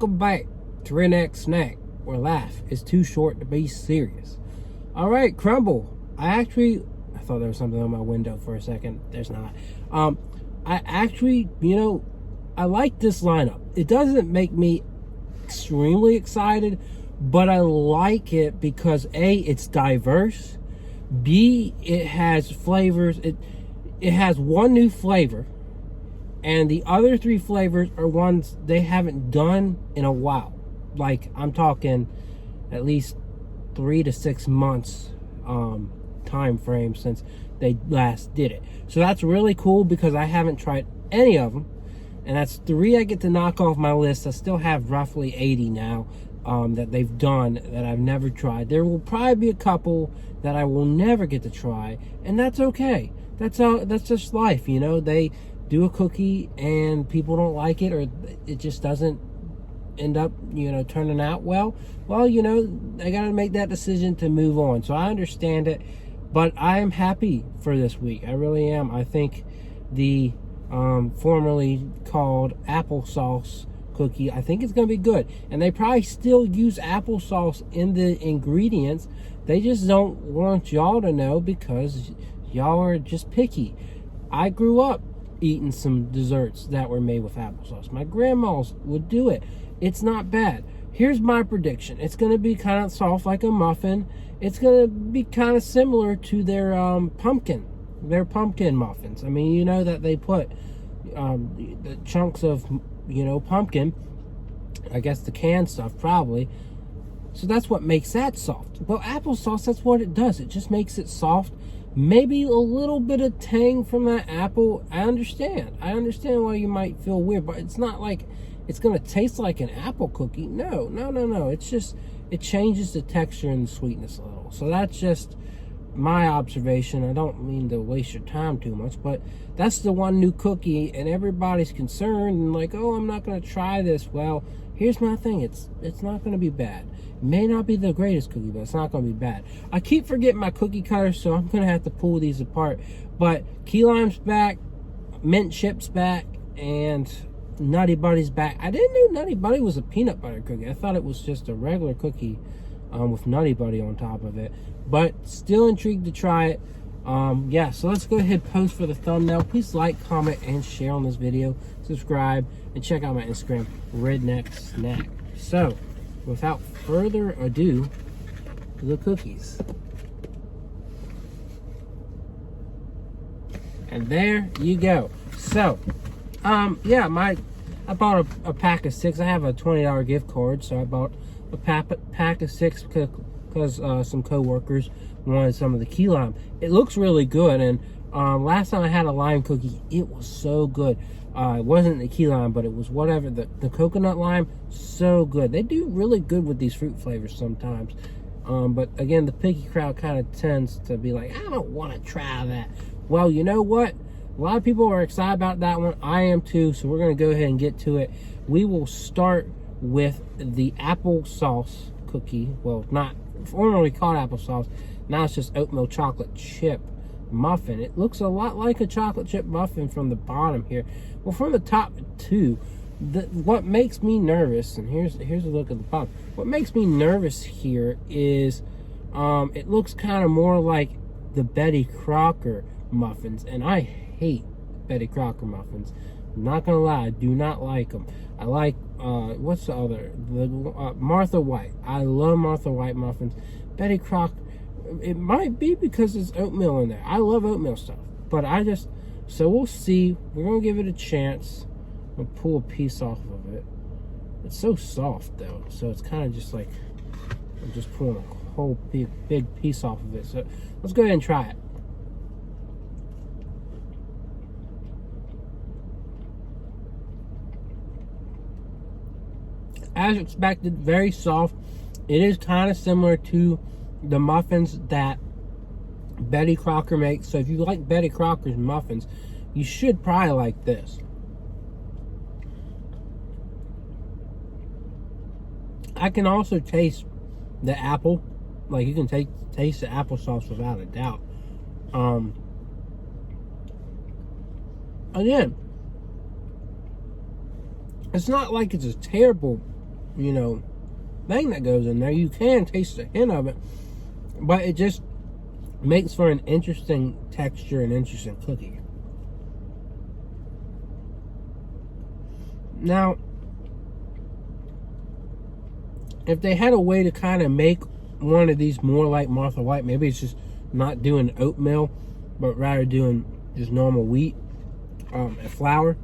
Welcome back to Redneck Snack, where life is too short to be serious. All right, Crumbl. I thought there was something on my window for a second. There's not. I actually, I like this lineup. It doesn't make me extremely excited, but I like it because A, it's diverse. B, it has flavors. It has one new flavor. And the other three flavors are ones they haven't done in a while. Like, I'm talking at least 3 to 6 months time frame since they last did it. So that's really cool because I haven't tried any of them. And that's 3 I get to knock off my list. I still have roughly 80 now that they've done that I've never tried. There will probably be a couple that I will never get to try. And that's okay. That's just life, They do a cookie and people don't like it, or it just doesn't end up turning out well, I gotta make that decision to move on. So I understand it, but I am happy for this week. I really am. I think the formerly called applesauce cookie, I think it's gonna be good, and they probably still use applesauce in the ingredients. They just don't want y'all to know because y'all are just picky. I grew up eating some desserts that were made with applesauce. My grandmas would do it. It's not bad. Here's my prediction. It's going to be kind of soft like a muffin. It's going to be kind of similar to their pumpkin muffins. I mean, that they put the chunks of, pumpkin, I guess the canned stuff probably. So that's what makes that soft. Well, applesauce, that's what it does. It just makes it soft. Maybe a little bit of tang from that apple. I understand why you might feel weird, but it's not like it's going to taste like an apple cookie. No. It's just, it changes the texture and the sweetness a little. So that's just my observation. I don't mean to waste your time too much, but that's the one new cookie, and everybody's concerned and like, oh, I'm not going to try this. Well, here's my thing. It's not going to be bad. It may not be the greatest cookie, but it's not going to be bad. I keep forgetting my cookie cutter, so I'm going to have to pull these apart. But key lime's back, mint chip's back, and Nutty Buddy's back. I didn't know Nutty Buddy was a peanut butter cookie. I thought it was just a regular cookie with Nutty Buddy on top of it. But still intrigued to try it. Yeah, so let's go ahead and post for the thumbnail. Please like, comment, and share on this video. Subscribe, and check out my Instagram, Redneck Snack. So, without further ado, the cookies. And there you go. So, yeah, I bought a pack of 6. I have a $20 gift card, so I bought a pack of 6 because some co-workers wanted some of the key lime. It looks really good, and last time I had a lime cookie, it was so good. It wasn't the key lime, but it was whatever, the coconut lime, so good. They do really good with these fruit flavors sometimes. But again, the picky crowd kind of tends to be like, I don't want to try that. Well, you know what? A lot of people are excited about that one. I am too, so we're going to go ahead and get to it. We will start with the applesauce cookie. Well, not formerly called applesauce. Now it's just oatmeal chocolate chip muffin. It looks a lot like a chocolate chip muffin from the bottom here. Well, from the top too. What makes me nervous, and here's a look at the bottom. What makes me nervous here is it looks kind of more like the Betty Crocker muffins, and I hate Betty Crocker muffins. I'm not gonna lie, I do not like them. I like what's the other? Martha White. I love Martha White muffins. Betty Crocker, it might be because there's oatmeal in there. I love oatmeal stuff, but so we'll see. We're gonna give it a chance. I'll pull a piece off of it. It's so soft though, so it's kind of just like I'm just pulling a whole big piece off of it. So let's go ahead and try it. As expected, very soft. It is kind of similar to the muffins that Betty Crocker makes. So if you like Betty Crocker's muffins, you should probably like this. I can also taste the apple. Like, you can taste the applesauce without a doubt. Again, it's not like it's a terrible you know, thing that goes in there. You can taste a hint of it, but it just makes for an interesting texture and interesting cookie. Now, if they had a way to kind of make one of these more like Martha White, maybe it's just not doing oatmeal, but rather doing just normal wheat and flour,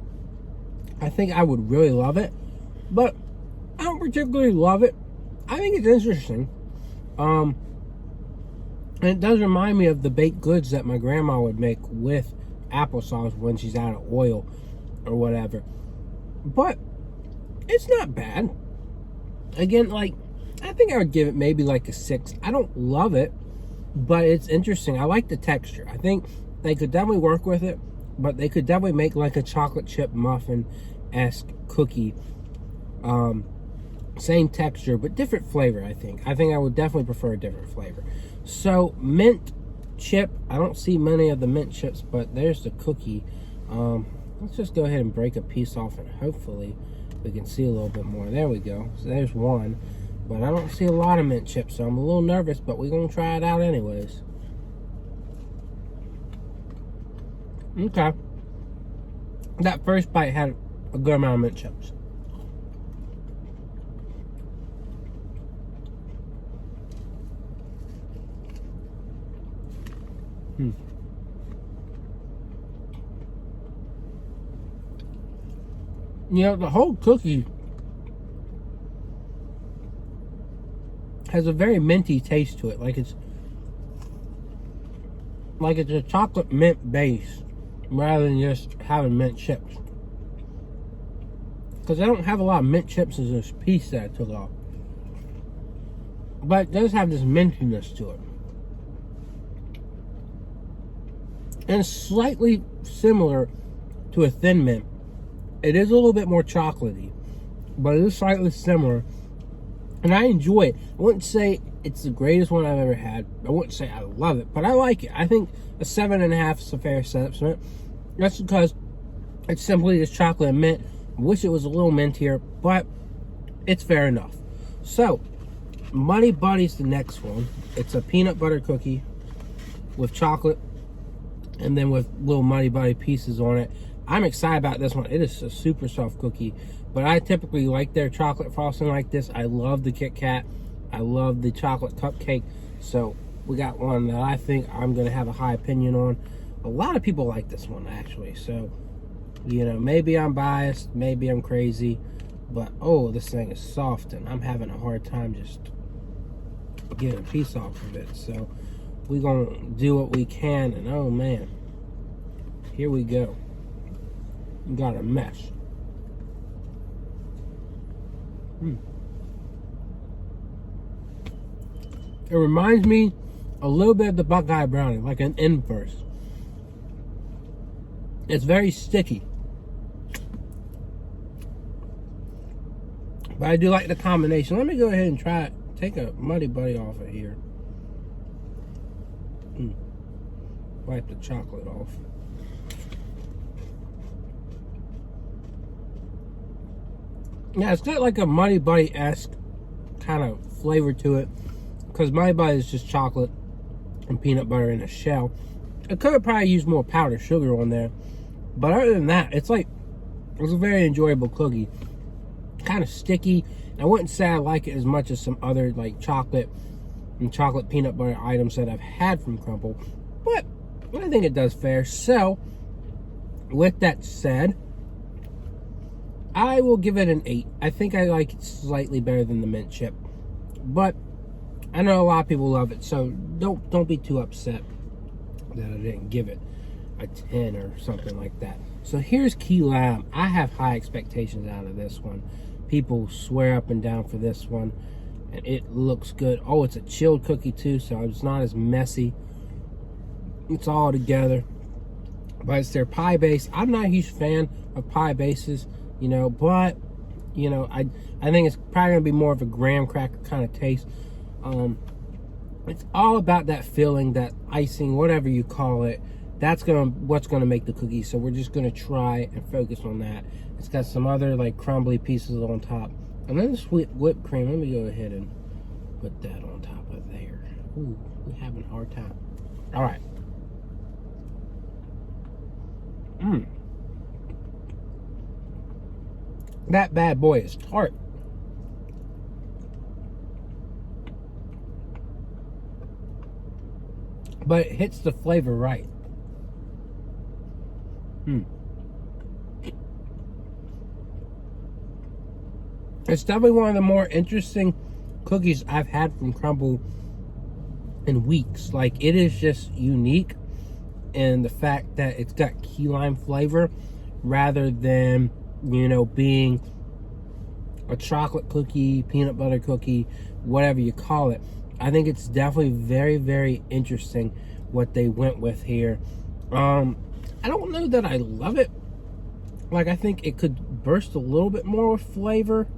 I think I would really love it. But I don't particularly love it. I think it's interesting. And it does remind me of the baked goods that my grandma would make with applesauce when she's out of oil or whatever. But it's not bad. Again, like, I think I would give it maybe like a 6. I don't love it, but it's interesting. I like the texture. I think they could definitely work with it, but they could definitely make like a chocolate chip muffin-esque cookie. Same texture, but different flavor, I think. I think I would definitely prefer a different flavor. So, mint chip. I don't see many of the mint chips, but there's the cookie. Let's just go ahead and break a piece off, and hopefully we can see a little bit more. There we go. So there's one. But I don't see a lot of mint chips, so I'm a little nervous, but we're going to try it out anyways. Okay. That first bite had a good amount of mint chips. You know, the whole cookie has a very minty taste to it. Like it's a chocolate mint base rather than just having mint chips. Because I don't have a lot of mint chips in this piece that I took off. But it does have this mintiness to it. And slightly similar to a Thin Mint. It is a little bit more chocolatey, but it is slightly similar. And I enjoy it. I wouldn't say it's the greatest one I've ever had. I wouldn't say I love it, but I like it. I think a 7.5 is a fair assessment. That's because it's simply just chocolate and mint. I wish it was a little mintier, but it's fair enough. So, Muddy Buddy's the next one. It's a peanut butter cookie with chocolate and then with little Muddy Buddy pieces on it. I'm excited about this one. It is a super soft cookie, but I typically like their chocolate frosting like this. I love the Kit Kat. I love the chocolate cupcake. So we got one that I think I'm going to have a high opinion on. A lot of people like this one, actually. So, you know, maybe I'm biased. Maybe I'm crazy. But, oh, this thing is soft, and I'm having a hard time just getting a piece off of it. So we're going to do what we can, and oh, man. Here we go. We got a mess. It reminds me a little bit of the Buckeye Brownie, like an inverse. It's very sticky. But I do like the combination. Let me go ahead and try it. Take a Muddy Buddy off of here. Wipe the chocolate off. Yeah, it's got like a Muddy Buddy-esque kind of flavor to it. Because Muddy Buddy is just chocolate and peanut butter in a shell. It could have probably used more powdered sugar on there. But other than that, it's a very enjoyable cookie. Kind of sticky. I wouldn't say I like it as much as some other like chocolate and chocolate peanut butter items that I've had from Crumbl. But I think it does fair. So, with that said, I will give it an 8. I think I like it slightly better than the mint chip. But I know a lot of people love it, so don't be too upset that I didn't give it a 10 or something like that. So here's Key Lime. I have high expectations out of this one. People swear up and down for this one, and it looks good. Oh, it's a chilled cookie too, so it's not as messy. It's all together, but it's their pie base. I'm not a huge fan of pie bases, you know, but you know, I think it's probably gonna be more of a graham cracker kind of taste. It's all about that filling, that icing, whatever you call it. That's what's gonna make the cookie. So we're just gonna try and focus on that. It's got some other like crumbly pieces on top. And then the sweet whipped cream. Let me go ahead and put that on top of there. Ooh, we're having a hard time. All right. That bad boy is tart. But it hits the flavor right. It's definitely one of the more interesting cookies I've had from Crumbl in weeks. Like, it is just unique in the fact that it's got key lime flavor rather than, you know, being a chocolate cookie, peanut butter cookie, whatever you call it. I think it's definitely very, very interesting what they went with here. I don't know that I love it. Like, I think it could burst a little bit more with flavor.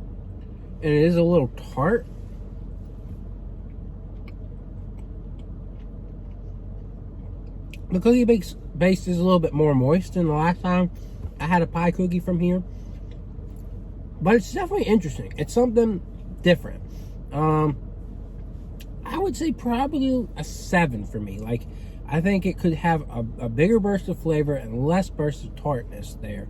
And it is a little tart. The cookie base is a little bit more moist than the last time I had a pie cookie from here. But it's definitely interesting. It's something different. I would say probably a 7 for me. Like, I think it could have a bigger burst of flavor and less burst of tartness there.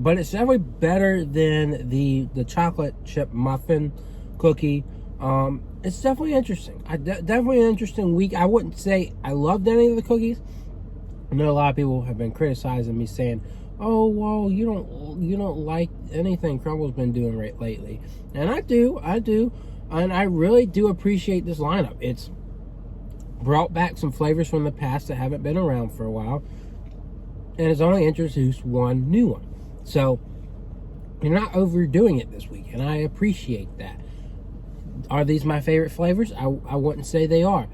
But it's definitely better than the chocolate chip muffin cookie. It's definitely interesting. Definitely an interesting week. I wouldn't say I loved any of the cookies. I know a lot of people have been criticizing me, saying, "Oh, well, you don't like anything Crumbl's been doing right lately." And I do, and I really do appreciate this lineup. It's brought back some flavors from the past that haven't been around for a while, and it's only introduced one new one. So you're not overdoing it this week, and I appreciate that. Are these my favorite flavors? I wouldn't say they are.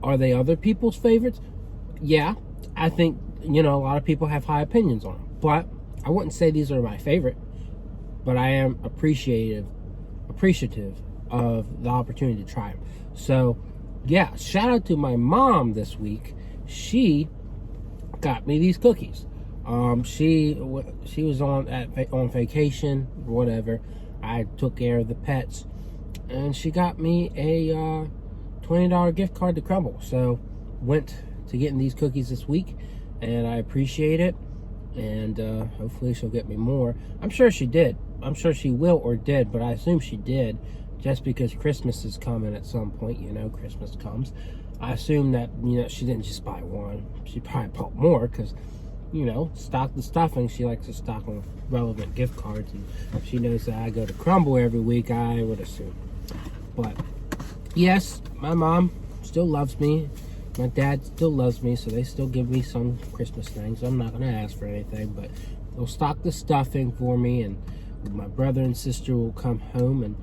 Are they other people's favorites? Yeah, I think, you know, a lot of people have high opinions on them, but I wouldn't say these are my favorite. But I am appreciative of the opportunity to try them. So yeah, shout out to my mom this week. She got me these cookies. She was on vacation, whatever. I took care of the pets, and she got me a $20 gift card to Crumbl. So went to getting these cookies this week, and I appreciate it. And hopefully she'll get me more. I'm sure she did. I'm sure she will or did, but I assume she did, just because Christmas is coming at some point. You know, Christmas comes. I assume that, you know, she didn't just buy one. She probably bought more, because, you know, stock the stuffing. She likes to stock on relevant gift cards, and she knows that I go to Crumbl every week, I would assume. But yes, my mom still loves me. My dad still loves me, so they still give me some Christmas things. I'm not going to ask for anything, but they'll stock the stuffing for me, and my brother and sister will come home, and,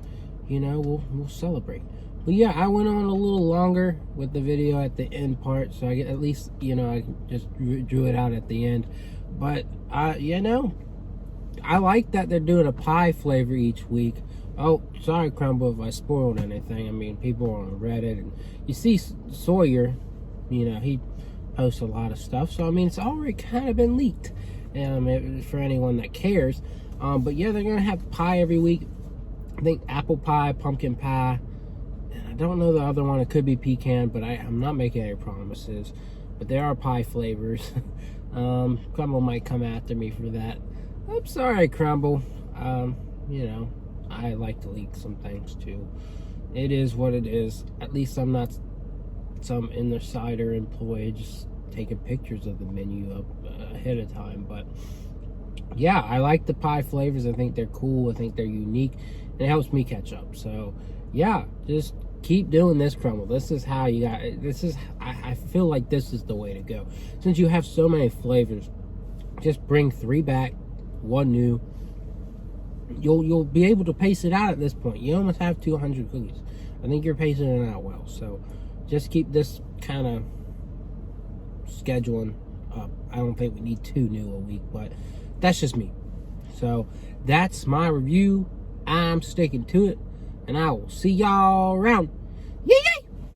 you know, we'll celebrate. But yeah, I went on a little longer with the video at the end part, so I get, at least, you know, I just drew it out at the end. But you know, I like that they're doing a pie flavor each week. Oh, sorry, Crumbl, if I spoiled anything. I mean, people are on Reddit, and you see Sawyer, you know, he posts a lot of stuff. So I mean, it's already kind of been leaked, for anyone that cares. But yeah, they're gonna have pie every week. I think apple pie, pumpkin pie. I don't know the other one. It could be pecan, but I'm not making any promises. But there are pie flavors. Crumbl might come after me for that. I'm sorry, Crumbl. You know, I like to leak some things too. It is what it is. At least I'm not some insider employee just taking pictures of the menu up ahead of time. But yeah, I like the pie flavors. I think they're cool. I think they're unique. And it helps me catch up. So yeah, just keep doing this, Crumbl. This is how you got it. This is, I feel like this is the way to go. Since you have so many flavors, just bring 3 back, 1 new. You'll be able to pace it out at this point. You almost have 200 cookies. I think you're pacing it out well. So just keep this kind of scheduling up. I don't think we need 2 new a week, but that's just me. So that's my review. I'm sticking to it, and I will see y'all around.